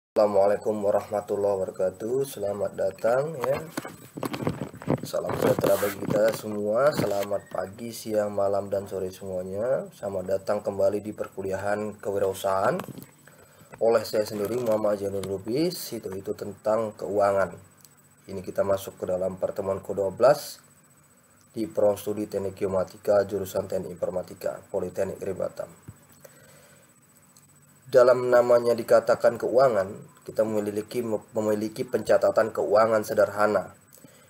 Assalamualaikum warahmatullahi wabarakatuh. Selamat datang ya. Salam sejahtera bagi kita semua. Selamat pagi, siang, malam, dan sore semuanya. Selamat datang kembali di perkuliahan kewirausahaan oleh saya sendiri, Muhammad Janur Lubis. Itu tentang keuangan. Ini kita masuk ke dalam pertemuan ke-12 di Program Studi Teknik Geomatika jurusan Teknik Informatika Politeknik Gede Batam. Dalam namanya dikatakan keuangan, kita memiliki pencatatan keuangan sederhana.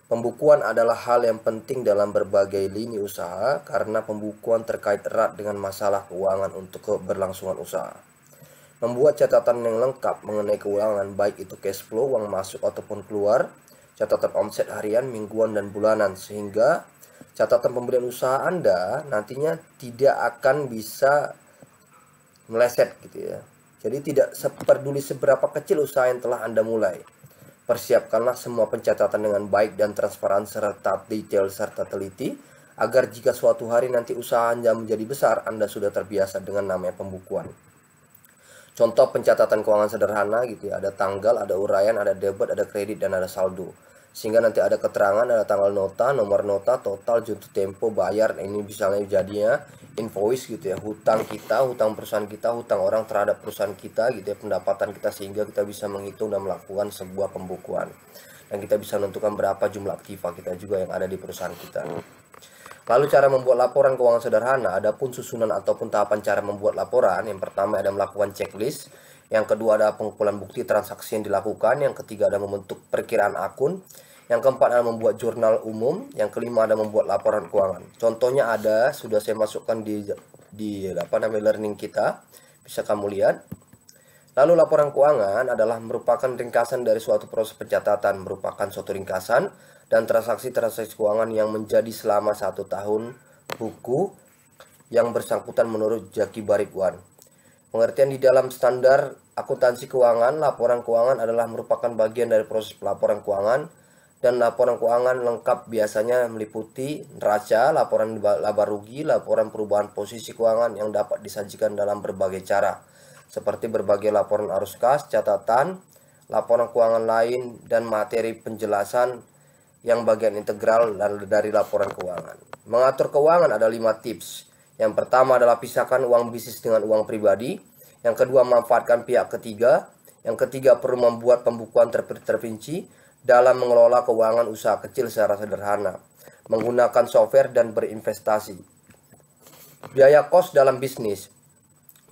Pembukuan adalah hal yang penting dalam berbagai lini usaha karena pembukuan terkait erat dengan masalah keuangan untuk keberlangsungan usaha. Membuat catatan yang lengkap mengenai keuangan, baik itu cash flow, uang masuk ataupun keluar, catatan omset harian, mingguan, dan bulanan, sehingga catatan pembelian usaha Anda nantinya tidak akan bisa meleset gitu ya. Jadi tidak peduli seberapa kecil usaha yang telah Anda mulai. Persiapkanlah semua pencatatan dengan baik dan transparan serta detail serta teliti agar jika suatu hari nanti usaha Anda menjadi besar, Anda sudah terbiasa dengan namanya pembukuan. Contoh pencatatan keuangan sederhana gitu ya, ada tanggal, ada uraian, ada debit, ada kredit, dan ada saldo. Sehingga nanti ada keterangan, ada tanggal nota, nomor nota, total, jatuh tempo, bayar. Ini misalnya jadinya invoice gitu ya, hutang kita, hutang perusahaan kita, hutang orang terhadap perusahaan kita gitu ya, pendapatan kita, sehingga kita bisa menghitung dan melakukan sebuah pembukuan. Dan kita bisa menentukan berapa jumlah aktiva kita juga yang ada di perusahaan kita. Lalu cara membuat laporan keuangan sederhana, adapun susunan ataupun tahapan cara membuat laporan. Yang pertama ada melakukan checklist, yang kedua ada pengumpulan bukti transaksi yang dilakukan, yang ketiga ada membentuk perkiraan akun, yang keempat ada membuat jurnal umum, yang kelima ada membuat laporan keuangan. Contohnya ada, sudah saya masukkan di learning kita, bisa kamu lihat. Lalu laporan keuangan adalah merupakan ringkasan dari suatu proses pencatatan, merupakan suatu ringkasan dan transaksi-transaksi keuangan yang menjadi selama 1 tahun buku yang bersangkutan menurut Jaki Barikwan. Pengertian di dalam standar akuntansi keuangan, laporan keuangan adalah merupakan bagian dari proses pelaporan keuangan, dan laporan keuangan lengkap biasanya meliputi neraca, laporan laba rugi, laporan perubahan posisi keuangan yang dapat disajikan dalam berbagai cara, seperti berbagai laporan arus kas, catatan, laporan keuangan lain, dan materi penjelasan yang bagian integral dari laporan keuangan. Mengatur keuangan ada 5 tips. Yang pertama adalah pisahkan uang bisnis dengan uang pribadi. Yang kedua, manfaatkan pihak ketiga. Yang ketiga, perlu membuat pembukuan terperinci dalam mengelola keuangan usaha kecil secara sederhana, menggunakan software dan berinvestasi. Biaya kos dalam bisnis.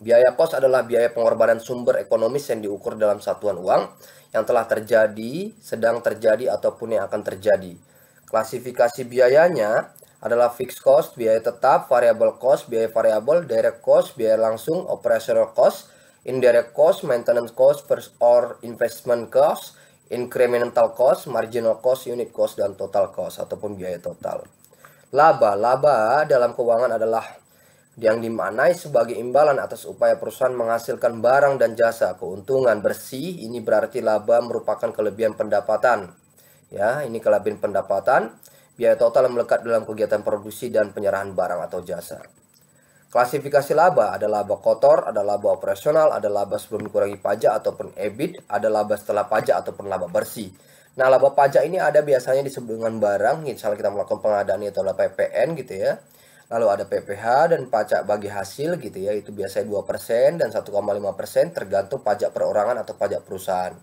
Biaya kos adalah biaya pengorbanan sumber ekonomis yang diukur dalam satuan uang yang telah terjadi, sedang terjadi, ataupun yang akan terjadi. Klasifikasi biayanya adalah fixed cost, biaya tetap, variable cost, biaya variabel, direct cost, biaya langsung, operational cost, indirect cost, maintenance cost, or investment cost, incremental cost, marginal cost, unit cost, dan total cost ataupun biaya total. Laba dalam keuangan adalah yang dimaknai sebagai imbalan atas upaya perusahaan menghasilkan barang dan jasa. Keuntungan bersih ini berarti laba merupakan kelebihan pendapatan. Ya, ini kelebihan pendapatan. Biaya total yang melekat dalam kegiatan produksi dan penyerahan barang atau jasa. Klasifikasi laba ada laba kotor, ada laba operasional, ada laba sebelum dikurangi pajak ataupun EBIT, ada laba setelah pajak ataupun laba bersih. Nah, laba pajak ini ada biasanya disebut dengan barang, misalnya kita melakukan pengadaan atau laba PPN gitu ya. Lalu ada PPh dan pajak bagi hasil gitu ya, itu biasanya 2% dan 1,5% tergantung pajak perorangan atau pajak perusahaan.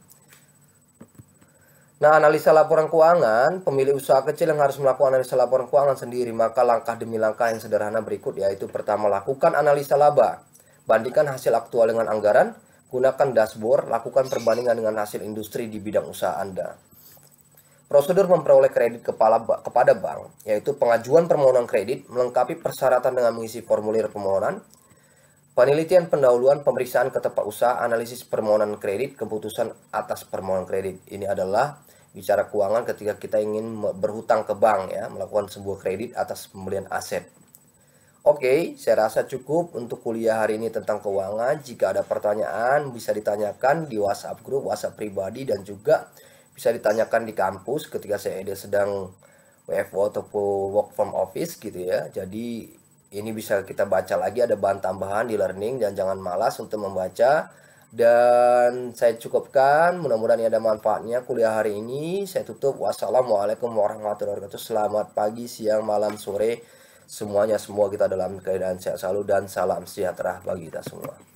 Nah, analisa laporan keuangan, pemilik usaha kecil yang harus melakukan analisa laporan keuangan sendiri, maka langkah demi langkah yang sederhana berikut, yaitu pertama, lakukan analisa laba. Bandingkan hasil aktual dengan anggaran, gunakan dashboard, lakukan perbandingan dengan hasil industri di bidang usaha Anda. Prosedur memperoleh kredit kepada bank, yaitu pengajuan permohonan kredit, melengkapi persyaratan dengan mengisi formulir permohonan, penelitian pendahuluan, pemeriksaan ke tempat usaha, analisis permohonan kredit, keputusan atas permohonan kredit. Ini adalah bicara keuangan ketika kita ingin berhutang ke bank ya, melakukan sebuah kredit atas pembelian aset. Oke, saya rasa cukup untuk kuliah hari ini tentang keuangan. Jika ada pertanyaan bisa ditanyakan di WhatsApp grup, WhatsApp pribadi, dan juga bisa ditanyakan di kampus ketika saya sedang WFO ataupun work from office gitu ya. Jadi ini bisa kita baca lagi, ada bahan tambahan di learning, dan jangan malas untuk membaca Dan saya cukupkan, mudah-mudahan ini ada manfaatnya kuliah hari ini. Saya tutup. Wassalamualaikum warahmatullahi wabarakatuh. Selamat pagi, siang, malam, sore. Semuanya, semua kita dalam keadaan sehat selalu dan salam sejahtera bagi kita semua.